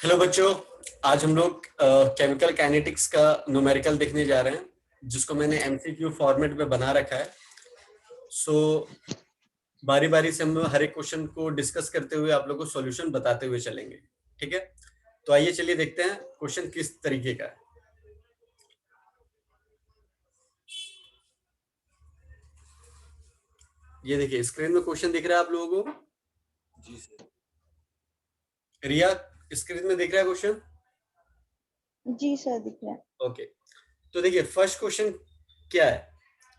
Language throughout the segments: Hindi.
हेलो बच्चों, आज हम लोग केमिकल काइनेटिक्स का न्यूमेरिकल देखने जा रहे हैं, जिसको मैंने एमसीक्यू फॉर्मेट में बना रखा है। सो बारी बारी से हम हर एक क्वेश्चन को डिस्कस करते हुए आप लोग को सॉल्यूशन बताते हुए चलेंगे। ठीक है, तो आइए चलिए देखते हैं क्वेश्चन किस तरीके का है। ये देखिए, स्क्रीन में क्वेश्चन दिख रहा है आप लोगों को? जी सर। रिया, स्क्रीन में दिख रहा है क्वेश्चन? जी सर, दिख रहा है। ओके, तो देखिए फर्स्ट क्वेश्चन क्या है,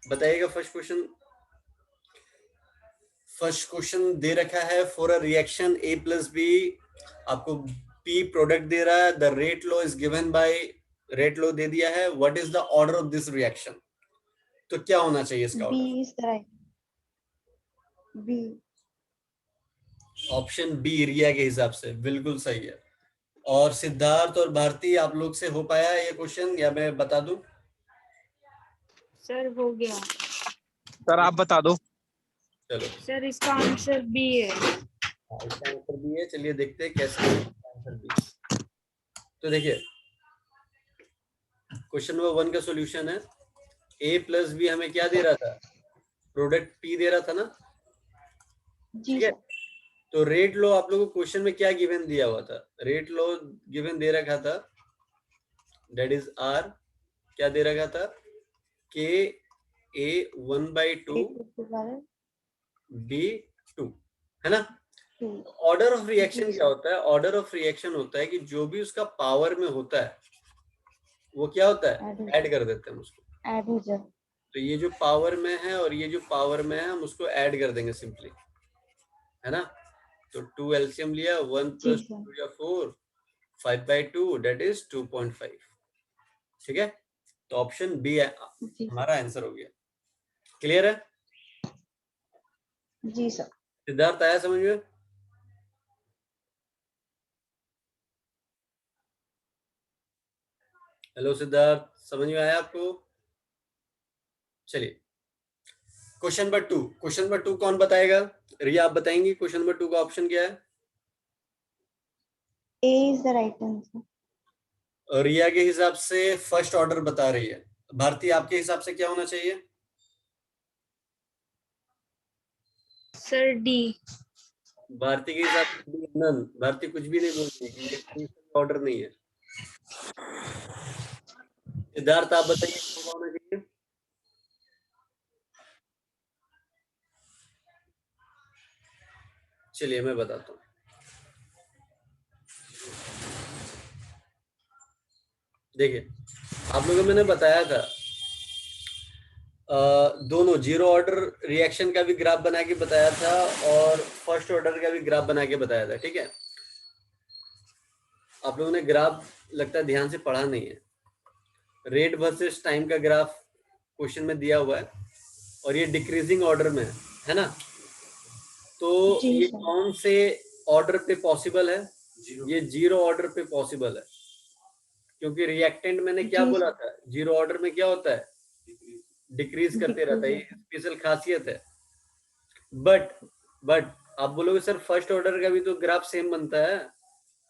बताइएगा। फर्स्ट क्वेश्चन दे रखा है, for a reaction A plus B, आपको पी प्रोडक्ट दे रहा है। The rate law is given by, rate law दे दिया है। What is the order of this reaction? तो क्या होना चाहिए इसका B order? Is the right. B. Option B रिया के हिसाब से बिल्कुल सही है। और सिद्धार्थ और भारती, आप लोग से हो पाया ये क्वेश्चन या मैं बता दूं? सर हो गया। सर आप बता दो। चलो, सर इसका आंसर बी है। इसका आंसर बी है। चलिए देखते हैं कैसे आंसर बी। तो देखिए, क्वेश्चन नंबर 1 का सॉल्यूशन है। ए प्लस बी हमें क्या दे रहा था? प्रोडक्ट पी दे रहा था ना? जी ठीक है, सर। तो रेट लो आप लोगों को क्वेश्चन में क्या गिवन दिया हुआ था? रेट लो गिवन दे रखा था, दैट इज आर। क्या दे रखा था? के ए 1/2 बी 2, है ना? ऑर्डर ऑफ रिएक्शन क्या होता है? ऑर्डर ऑफ रिएक्शन होता है कि जो भी उसका पावर में होता है वो क्या होता है? ऐड कर देते हैं हम उसको। ऐड हो जाए। तो ये जो पावर में है और ये जो पावर में है, हम उसको ऐड कर देंगे सिंपली, है ना? तो 2 एलसीएम लिया, 1 जी + सर। 2 या 4, 5/2 दैट इज 2.5। ठीक है, तो ऑप्शन बी है जी हमारा आंसर हो गया। क्लियर है? जी सर। सिद्धार्थ, आया समझ में? हेलो सिद्धार्थ, समझ में आया आपको? चलिए, क्वेश्चन नंबर 2 कौन बताएगा? रिया आप बताएंगी क्वेश्चन नंबर 2 का ऑप्शन क्या है? ए इज द राइट आंसर। और रिया के हिसाब से फर्स्ट ऑर्डर बता रही है। भारती, आपके हिसाब से क्या होना चाहिए? Sir D. भारती के हिसाब से नन। भारती कुछ भी नहीं बोलती कि ये ऑर्डर नहीं है। सिद्धार्थ आप बताइए क्या होना चाहिए? चलिए मैं बताता हूँ। देखिए, आप लोगों को मैंने बताया था दोनों जीरो ऑर्डर रिएक्शन का भी ग्राफ बना के बताया था और फर्स्ट ऑर्डर का भी ग्राफ बना के बताया था। ठीक है, आप लोगों ने ग्राफ लगता है ध्यान से पढ़ा नहीं है। रेट वर्सेस टाइम का ग्राफ क्वेश्चन में दिया हुआ है और ये डिक्रीजिंग ऑर्डर में है ना? तो जी ये सर। कौन से ऑर्डर पे पॉसिबल है? ये जीरो ऑर्डर पे पॉसिबल है, क्योंकि रिएक्टेंट मैंने क्या जी बोला सर। था? जीरो ऑर्डर में क्या होता है? डिक्रीज करते रहता है, ये डिक्रीज। स्पेशल खासियत है। बट बट आप बोलोगे सर फर्स्ट ऑर्डर का भी तो ग्राफ सेम बनता है,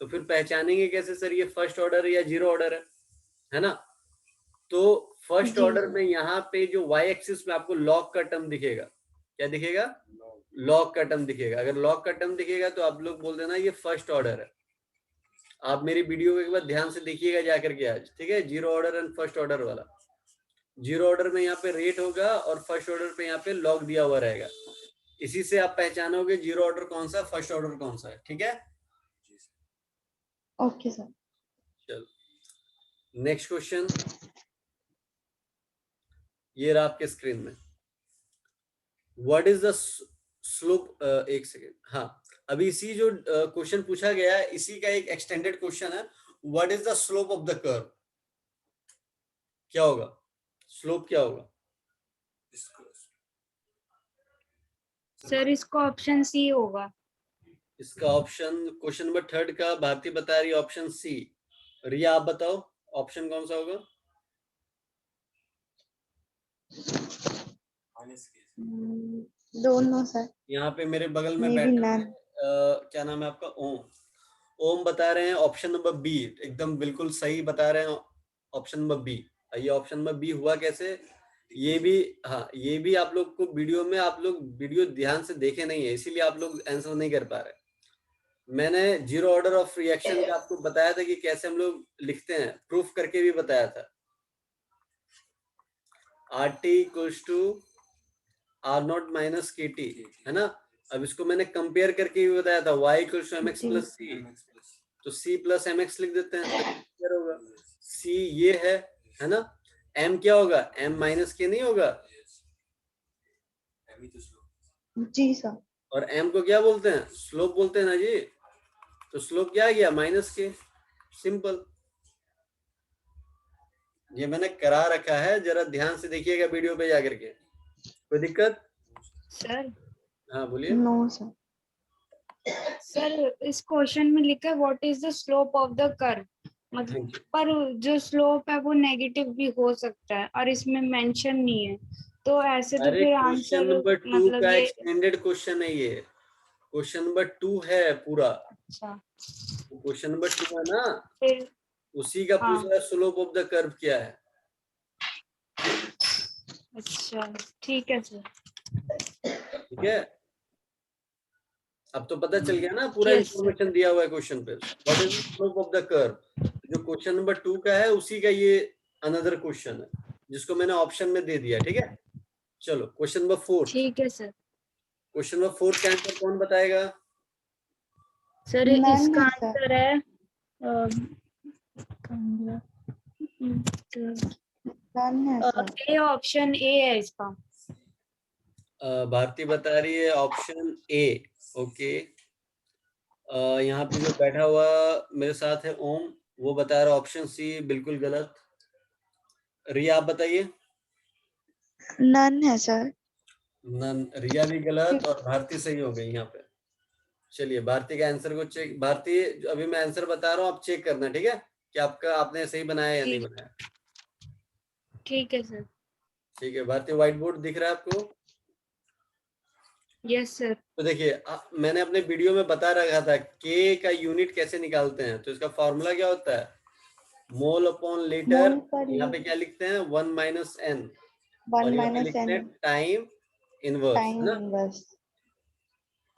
तो फिर पहचानेंगे कैसे सर ये फर्स्ट ऑर्डर या जीरो ऑर्डर है ना? तो फर्स्ट जी ऑर्डर सर। में यहाँ पे जो वाई एक्सिस में आपको लॉग का टर्म दिखेगा। क्या दिखेगा? लॉग का टर्म दिखेगा। अगर लॉग का टर्म दिखेगा तो आप लोग बोल देना ये फर्स्ट ऑर्डर है। आप मेरी वीडियो को एक बार ध्यान से देखिएगा जाकर के आज, ठीक है? Zero order and first order वाला। जीरो ऑर्डर में यहाँ पे रेट होगा और फर्स्ट ऑर्डर पे यहाँ पे लॉग दिया हुआ रहेगा। इसी से आप पहचानोगे जीरो ऑर्डर कौन सा, फर्स्ट ऑर्डर कौन सा है। ठीक है, ओके सर। चलो नेक्स्ट क्वेश्चन, ये रहा आपके स्क्रीन में। व्हाट इज द स्लोप, एक सेकेंड, हाँ, अभी इसी जो क्वेश्चन पूछा गया है इसी का एक एक्सटेंडेड क्वेश्चन है। What is the slope of the curve? क्या होगा स्लोप? क्या होगा? सर इसका ऑप्शन सी होगा। इसका ऑप्शन क्वेश्चन नंबर 3 का भारती बता रही है ऑप्शन सी। रिया आप बताओ ऑप्शन कौन सा होगा? दोनों सर। यहाँ पे मेरे बगल में मे बी बैठे हुए नन। क्या नाम है आपका? ओम। ओम बता रहे हैं ऑप्शन नंबर बी, एकदम बिल्कुल सही बता रहे हैं, ऑप्शन नंबर बी। ये ऑप्शन नंबर बी हुआ कैसे, ये भी, हाँ ये भी आप लोग को वीडियो में, आप लोग वीडियो ध्यान से देखे नहीं है, इसीलिए आप लोग आंसर नहीं कर पा रहे। मैंने जीरो ऑर्डर ऑफ रिएक्शन का आपको बताया था कि कैसे हम लोग लिखते हैं, प्रूफ करके भी बताया था। R T equals to R naught minus K T, है ना। अब इसको मैंने कंपेयर करके भी बताया था, y equals to m x जी। प्लस सी, तो सी प्लस एम एक्स लिख देते हैं, तो होगा सी ये है ना। एम क्या होगा, एम माइनस के नहीं होगा, जी सर। और एम को क्या बोलते हैं, स्लोप बोलते हैं ना जी। तो स्लोप क्या आ गया, माइनस के, सिंपल। ये मैंने करा रखा है, जरा ध्यान से देखिएगा वीडियो पे जाकर के। कोई दिक्कत? सर हाँ बोलिए। No sir. सर इस क्वेश्चन में लिखा है what is the slope of the curve, मतलब थैंक यू। पर जो स्लोप है वो नेगेटिव भी हो सकता है और इसमें मेंशन नहीं है, तो ऐसे तो अरे फिर क्वेश्चन आंसर नंबर 2 मतलब का ये। एक्सटेंडेड क्वेश्चन है ये, क्वेश्चन नंबर 2 है पूरा, अच्छा क्वेश्चन नंबर 2 है ना, फिर। उसी का हाँ पूछ रहा है स्लोप ऑफ द कर्व क्या है। अच्छा ठीक है सर। ठीक है, अब तो पता चल गया ना, पूरा यस सर। इंफॉर्मेशन दिया हुआ है क्वेश्चन पे, what is the slope of the curve. जो क्वेश्चन नंबर 2 का है उसी का ये अनदर क्वेश्चन है, जिसको मैंने ऑप्शन में दे दिया। ठीक है, चलो क्वेश्चन नंबर 4। ठीक है सर। क्वेश्चन नंबर 4 का आंसर कौन बताएगा? सर नन इसका है सर। आंसर है नन है सर। ए, ऑप्शन ए है इसका। भारती बता रही है ऑप्शन ए। ओके, यहाँ पे जो बैठा हुआ मेरे साथ है ओम, वो बता रहा है ऑप्शन सी बिल्कुल गलत। रिया आप बताइए। नन है सर। नन, रिया भी गलत और भारती सही हो गई यहाँ पे। चलिए भारती का आंसर को चेक, भारती अभी मैं आंसर बता रहा हूँ, आप चेक करना, ठीक है, कि आपका आपने सही बनाया या नहीं ठीक बनाया। ठीक है सर। ठीक है भारती, व्हाइट बोर्ड दिख रहा है आपको? Yes sir. तो देखिए मैंने अपने वीडियो में बता रखा था के का यूनिट कैसे निकालते हैं, तो इसका फॉर्मूला क्या होता है, मोल अपॉन लीटर। मोल पर यहाँ पे क्या लिखते हैं, 1 माइनस एन, और 1 यहाँ पे माइनस लिखते एन हैं टाइम इनवर्स, है टाइम ना। इनवर्स।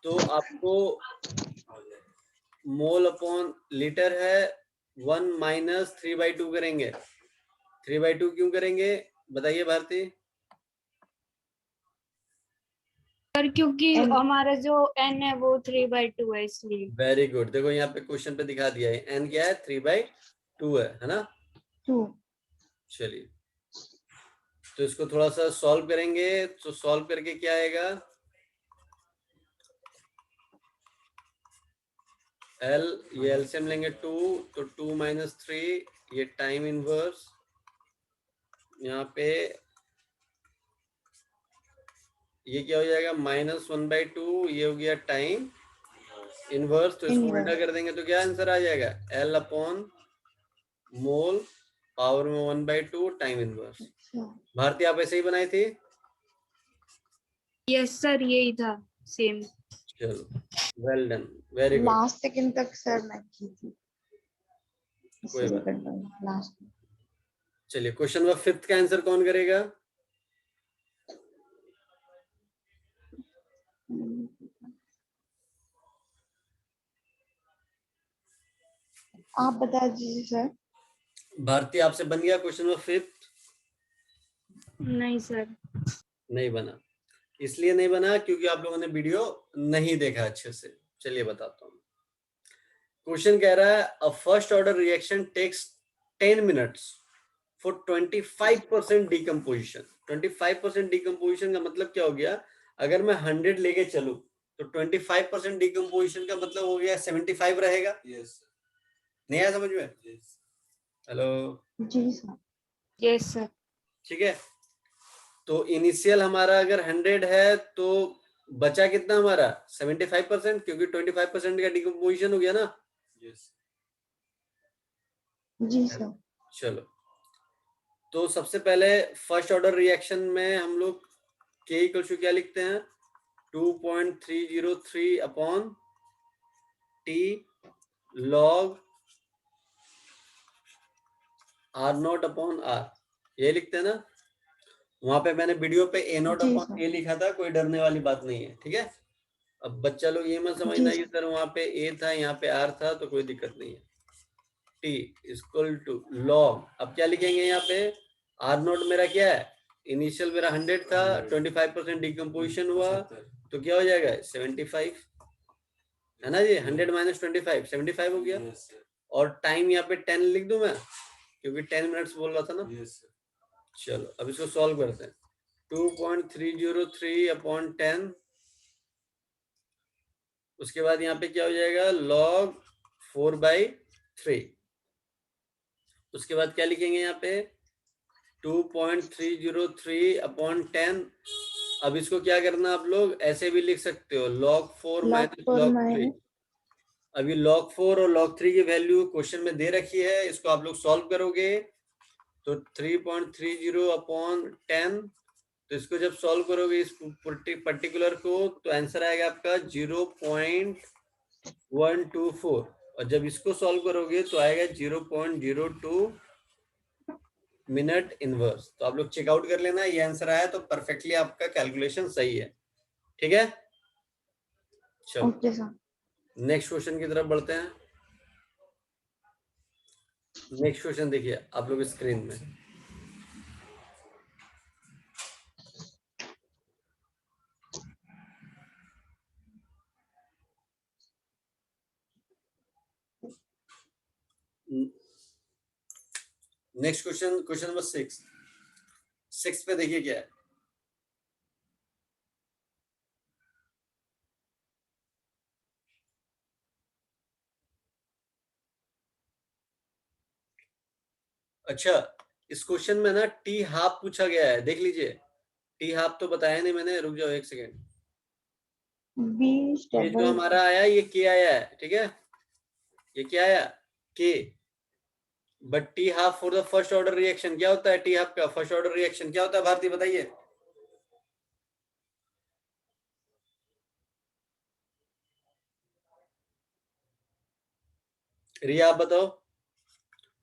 तो आपको मोल अपॉन लीटर है 1 माइनस 3/2 करेंगे। 3/2 क्यों करेंगे, बताइए भारती। सर क्योंकि एन हमारा जो n है वो 3/2 है इसलिए। वेरी गुड, देखो यहाँ पे क्वेश्चन पे दिखा दिया है, एन क्या है, 3/2 है ना। 2। चलिए तो इसको थोड़ा सा सॉल्व करेंगे, तो सॉल्व करके क्या आएगा, एल, ये एलसीएम लेंगे 2, तो 2 माइनस 3, ये टाइम इनवर्स, यहाँ पे ये क्या हो जाएगा, -1/2, ये हो गया टाइम इनवर्स, तो इसको उल्टा इनवर्स। कर देंगे तो क्या आंसर आ जाएगा, एल अपॉन मोल पावर में 1/2 टाइम इनवर्स। भारती आप ऐसे ही बनाई थी? यस सर यही था सेम। चलो well done, very good. Last second तक सर मैं की थी, कोई इसलिए बात, लास्ट में। चलिए क्वेश्चन नंबर 5 का आंसर कौन करेगा? आप बता दीजिए सर। भारती आपसे बन गया क्वेश्चन नंबर 5? नहीं सर। नहीं बना, इसलिए नहीं बना क्योंकि आप लोगों ने वीडियो नहीं देखा अच्छे से। चलिए बताता हूँ, क्वेश्चन कह रहा है a first order reaction takes 10 minutes for 25% decomposition. 25% decomposition का मतलब क्या हो गया, अगर मैं 100 लेके चलूं तो 25% डिकम्पोजिशन का मतलब हो गया 75 रहेगा। yes. नहीं आया समझ में? हेलो जी सर। Yes sir. ठीक है, तो इनिशियल हमारा अगर 100 है तो बचा कितना हमारा 75%, क्योंकि 25% का डिकम्पोजिशन हो गया ना। yes. जी सर। चलो तो सबसे पहले फर्स्ट ऑर्डर रिएक्शन में हम लोग के इक्वल टू क्या लिखते हैं, 2.303 upon T log R not upon R, ये लिखते हैं ना। वहां पे मैंने वीडियो पे A naught G upon sir. A लिखा था, कोई डरने वाली बात नहीं है, ठीक है। अब बच्चा लोग ये मत समझना जी कि सर वहां पे A था यहाँ पे R था, तो कोई दिक्कत नहीं है। T इक्वल टू log, अब क्या लिखेंगे यहाँ पे, R नॉट मेरा क्या है, इनिशियल मेरा 100 था, 25% डिकम्पोजिशन हुआ तो क्या हो जाएगा 75, है ना जी। 100 माइनस 25 75 हो गया। और टाइम यहाँ पे 10 लिख दूं मैं, क्योंकि 10 मिनट्स बोल रहा था ना। चलो अब इसको सॉल्व करते हैं। 2.303 अपॉन 10, उसके बाद यहाँ पे क्या हो जाएगा log 4/3, उसके बाद क्या लिखेंगे यहाँ पे 2.303 अपॉन 10। अब इसको क्या करना, आप लोग ऐसे भी लिख सकते हो log 4 log minus 4 log 3। Minus अभी log 4 और log 3 की वैल्यू क्वेश्चन में दे रखी है, इसको आप लोग सॉल्व करोगे तो 3.30 अपॉन 10, तो इसको जब सॉल्व करोगे इस पर्टिकुलर को, तो आंसर आएगा आपका 0.124, और जब इसको सॉल्व करोगे तो आएगा 0.02 मिनट इनवर्स। तो आप लोग चेकआउट कर लेना, ये आंसर आया तो परफेक्टली आपका कैलकुलेशन सही है, ठीक है। चलो ओके सर। नेक्स्ट क्वेश्चन की तरफ बढ़ते हैं। नेक्स्ट क्वेश्चन देखिए आप लोग स्क्रीन में। नेक्स्ट क्वेश्चन, क्वेश्चन नंबर 6 पे देखिए क्या है। अच्छा, इस क्वेश्चन में ना टी हाफ पूछा गया है, देख लीजिए। टी हाफ तो बताया नहीं मैंने, रुक जाओ एक सेकेंड। b ये जो डबल हमारा आया ये के आया है, ठीक है, ये क्या आया के। But T half for the first order reaction क्या होता है, टी हाफ का फर्स्ट ऑर्डर रिएक्शन क्या होता है, भारती बताइए। रिया आप बताओ।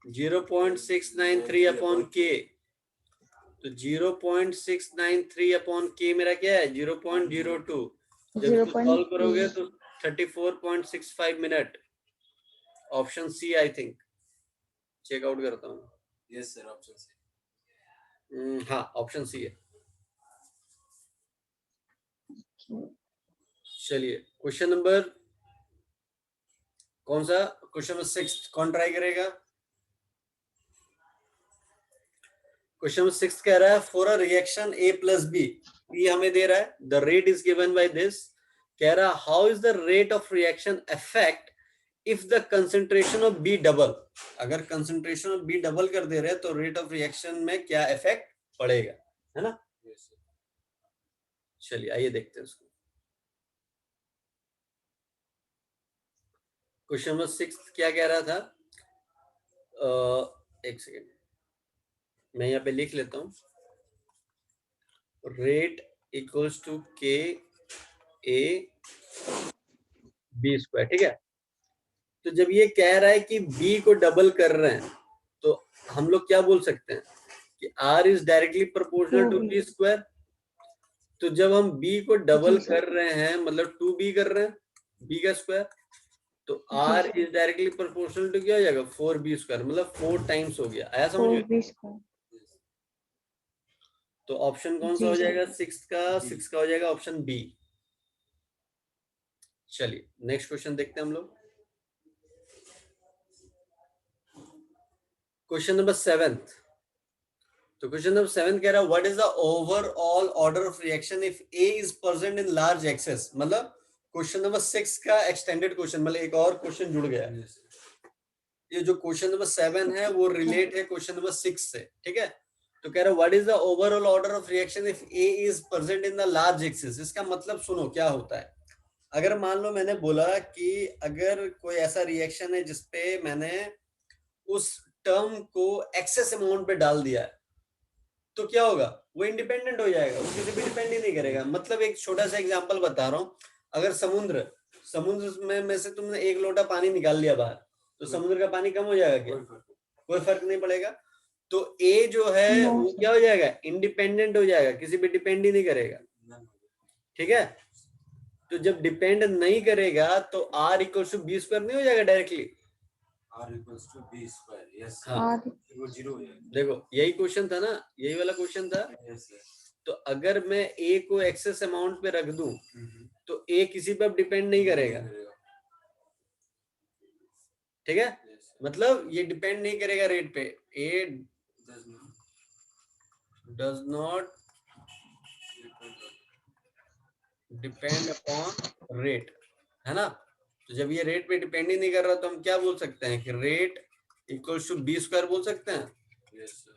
0.693 अपॉन के, तो 0.693 अपॉन के मेरा क्या है 0.02। जब इसको सॉल्व करोगे 0.3 तो 34.65 minute. Option C I think, checkout करता हूँ। Yes sir, option C. हाँ ऑप्शन सी है। चलिए क्वेश्चन नंबर कौन सा, क्वेश्चन नंबर 6 कौन ट्राई करेगा। क्वेश्चन नंबर 6 कह रहा है for a reaction A plus B, ये हमें दे रहा है, the rate is given by this. कह रहा how is the rate of reaction effect if the concentration of B double. अगर कंसंट्रेशन ऑफ बी डबल कर दे रहे तो रेट ऑफ रिएक्शन में क्या इफेक्ट पड़ेगा, है ना। चलिए आइए देखते हैं इसको। क्वेश्चन नंबर 6 क्या कह रहा था, एक सेकेंड मैं यहाँ पे लिख लेता हूँ। रेट इक्वल्स टू के ए बी स्क्वायर, ठीक है। तो जब ये कह रहा है कि b को डबल कर रहे हैं तो हम लोग क्या बोल सकते हैं कि r is directly proportional to B square. तो जब हम b को डबल कर रहे हैं मतलब 2b कर रहे हैं b का स्क्वायर, तो r is directly proportional to क्या हो जाएगा 4b स्क्वायर, मतलब 4 टाइम्स हो गया। आया समझ में। 4b square. तो ऑप्शन कौन सा हो जाएगा 6 का हो जाएगा ऑप्शन बी। चलिए नेक्स्ट क्वेश्चन देखते हैं हम लोग। Question number 7। तो क्वेश्चन नंबर 7 कह रहा है what is the overall order of reaction if A is present in large access. मतलब क्वेश्चन नंबर 6 का एक्सटेंडेड क्वेश्चन, मतलब एक और क्वेश्चन जुड़ गया है। ये जो क्वेश्चन नंबर 7 है वो रिलेट है क्वेश्चन नंबर 6 से, ठीक है। तो कह रहा है what is the overall order of reaction if A is present in the large access. इसका मतलब सुनो क्या होता है। अगर मान लो मैंने बोला कि अगर कोई ऐसा रिएक्शन है जिसपे मैंने उस टर्म को एक्सेस अमाउंट पे डाल दिया है, तो क्या होगा वो इंडिपेंडेंट हो जाएगा, वो किसी पे डिपेंड ही नहीं करेगा। मतलब एक छोटा सा एग्जांपल बता रहा हूं, अगर समुद्र में से तुमने 1 लोटा पानी निकाल लिया बाहर, तो समुद्र का पानी कम हो जाएगा क्या? कोई फर्क नहीं पड़ेगा। तो ए जो है No, वो sir. क्या हो जाएगा? इंडिपेंडेंट हो जाएगा, किसी पे डिपेंड ही नहीं करेगा। ठीक है, तो जब डिपेंड नहीं करेगा तो R equal to B square नहीं हो जाएगा directly? R equals to B square. Yes, sir. हाँ, R. वो 0 हो जाएगा. देखो यही क्वेश्चन था ना, यही वाला क्वेश्चन था। Yes, sir. तो अगर मैं ए को एक्सेस अमाउंट पे रख दूं तो ए किसी पे अब डिपेंड नहीं करेगा। ठीक है, Yes, sir. मतलब ये डिपेंड नहीं करेगा रेट पे। A does not depend upon rate, है ना। तो जब ये रेट पे डिपेंड ही नहीं कर रहा तो हम क्या बोल सकते हैं कि rate equals to B square बोल सकते हैं। Yes, sir.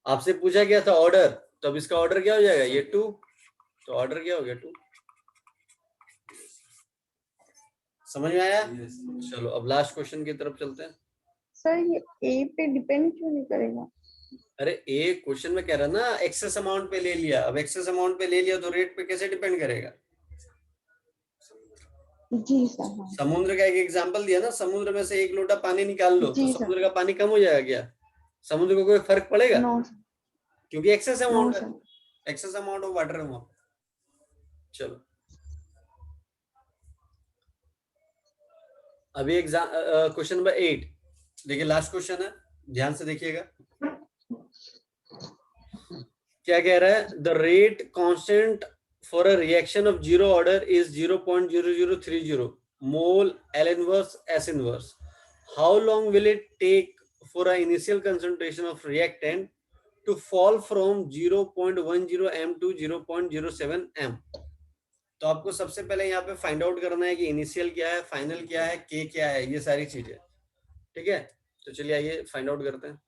आपसे पूछा गया था ऑर्डर, तो अब इसका ऑर्डर क्या हो जाएगा? ये 2, तो ऑर्डर क्या हो गया? 2। समझ में आया? Yes, sir. चलो अब लास्ट क्वेश्चन की तरफ चलते हैं। सर ये ए पे डिपेंड क्यों नहीं करेगा? अरे ए क्वेश्चन में कह रहा ना एक्सेस अमाउंट पे ले लिया, अब एक्सेस अमाउंट पे ले लिया तो रेट पे कैसे डिपेंड करेगा? जी सर। हाँ। समुद्र का एक एग्जांपल दिया ना, समुद्र में से एक लोटा पानी निकाल लो तो जी सर। समुद्र का पानी कम हो जाएगा क्या? समुद्र को कोई फर्क पड़ेगा? नो क्योंकि एक्सेस नो अमाउंट है, sir. Excess amount of water है वहां। चलो अभी एग्जाम क्वेश्चन नंबर 8 देखिए, लास्ट क्वेश्चन है, ध्यान से देखिएगा। क्या कह रहा है? The rate constant for a reaction of zero order is 0.0030 mole L inverse S inverse. How long will it take for an initial concentration of reactant to fall from 0.10 m to 0.07 m? तो आपको सबसे पहले यहाँ पे फाइंड आउट करना है कि इनिशियल क्या है, फाइनल क्या है, के क्या है, ये सारी चीजें। ठीक है, तो चलिए आइए फाइंड आउट करते हैं।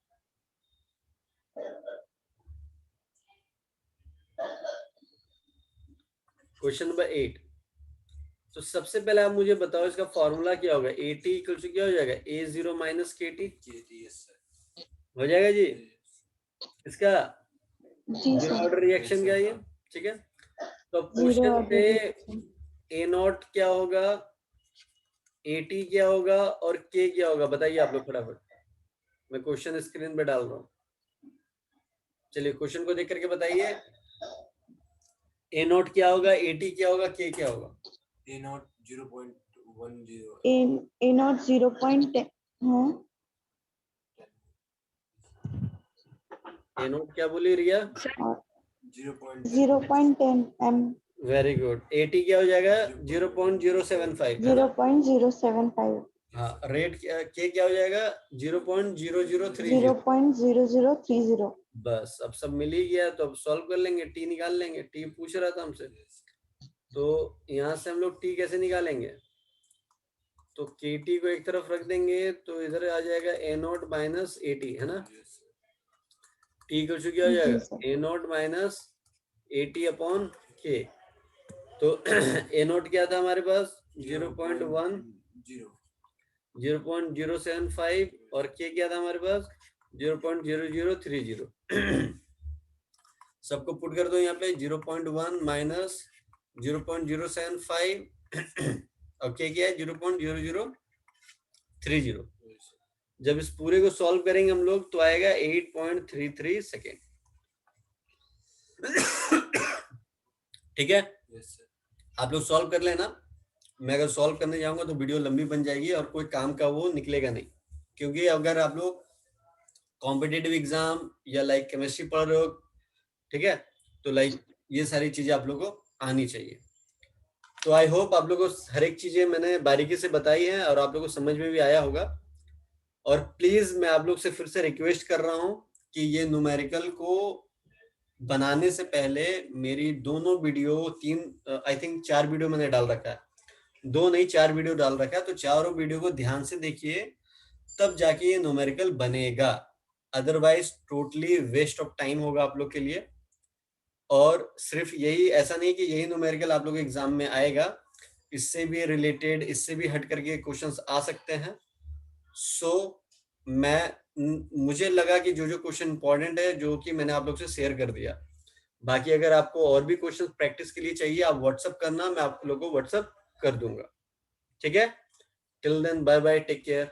Question number 8। तो सबसे पहले आप मुझे बताओ इसका फॉर्मूला क्या होगा? AT इक्वल टू क्या हो जाएगा? A0 minus KT Yes, sir. हो जाएगा जी। इसका जी जीरो सर। ऑर्डर रिएक्शन क्या है ये? ठीक है, तो जीरो क्वेश्चन ऑर्डर पे रिएक्शन। A0 क्या होगा, AT क्या होगा और K क्या होगा? बताइए आप लोग फटाफट, मैं क्वेश्चन स्क्रीन पे डाल रहा हूँ। चलिए क्वेश्चन को देख करके बताइए, A0 क्या होगा, AT क्या होगा, K क्या होगा? A naught 0.10. ए नॉट 0.10 हाँ A0 क्या बोली रिया? और 0.10. 0.10 m। Very good. AT क्या हो जाएगा? 0.075, है ना? 0.075। हाँ, रेट K क्या हो जाएगा? 0.0030। 0.0030। बस अब सब मिल ही गया, तो अब सॉल्व कर लेंगे, टी निकाल लेंगे। टी पूछ रहा था हमसे, तो यहाँ से हम लोग टी कैसे निकालेंगे? तो KT को एक तरफ रख देंगे तो इधर आ जाएगा A0 माइनस AT, है ना? टी को क्या हो जी जाएगा? Sir. A0 minus AT upon K। तो A0 क्या था हमारे पास? 0.1 0.075 और K क्या था हमारे पास? 0.0030। सबको पुट कर दो यहाँ पे, 0.1 माइनस 0.075 और K क्या है? 0.0030। जब इस पूरे को सॉल्व करेंगे हम लोग तो आएगा 8.33 सेकेंड। ठीक है, आप लोग सॉल्व कर लेना। मैं अगर सॉल्व करने जाऊंगा तो वीडियो लंबी बन जाएगी और कोई काम का वो निकलेगा नहीं, क्योंकि अगर आप लोग कॉम्पिटिटिव एग्जाम या लाइक केमिस्ट्री पढ़ रहे हो, ठीक है, तो लाइक ये सारी चीजें आप लोगों को आनी चाहिए। तो आई होप आप लोगों को हर एक चीजें मैंने बारीकी से बताई है और आप लोगों को समझ में भी आया होगा। और प्लीज मैं आप लोग से फिर से रिक्वेस्ट कर रहा हूं कि ये न्यूमेरिकल को बनाने से पहले मेरी दोनों वीडियो, 3 आई थिंक 4 वीडियो मैंने डाल रखा है, 2 नहीं 4 वीडियो डाल रखा है, तो चारों वीडियो को ध्यान से देखिए, तब जाके ये न्यूमेरिकल बनेगा। Otherwise totally waste of time होगा आप लोग के लिए। और सिर्फ यही, ऐसा नहीं कि यही न्यूमेरिकल आप लोग एग्जाम में आएगा, इससे भी रिलेटेड, इससे भी हट करके क्वेश्चंस आ सकते हैं। सो मुझे लगा कि जो जो क्वेश्चन इंपॉर्टेंट है, जो कि मैंने आप लोग से शेयर कर दिया। बाकी अगर आपको और भी क्वेश्चन प्रैक्टिस के लिए चाहिए, आप व्हाट्सअप करना, मैं आप लोगों को व्हाट्सअप कर दूंगा। ठीक है, Till then, bye bye. Take care.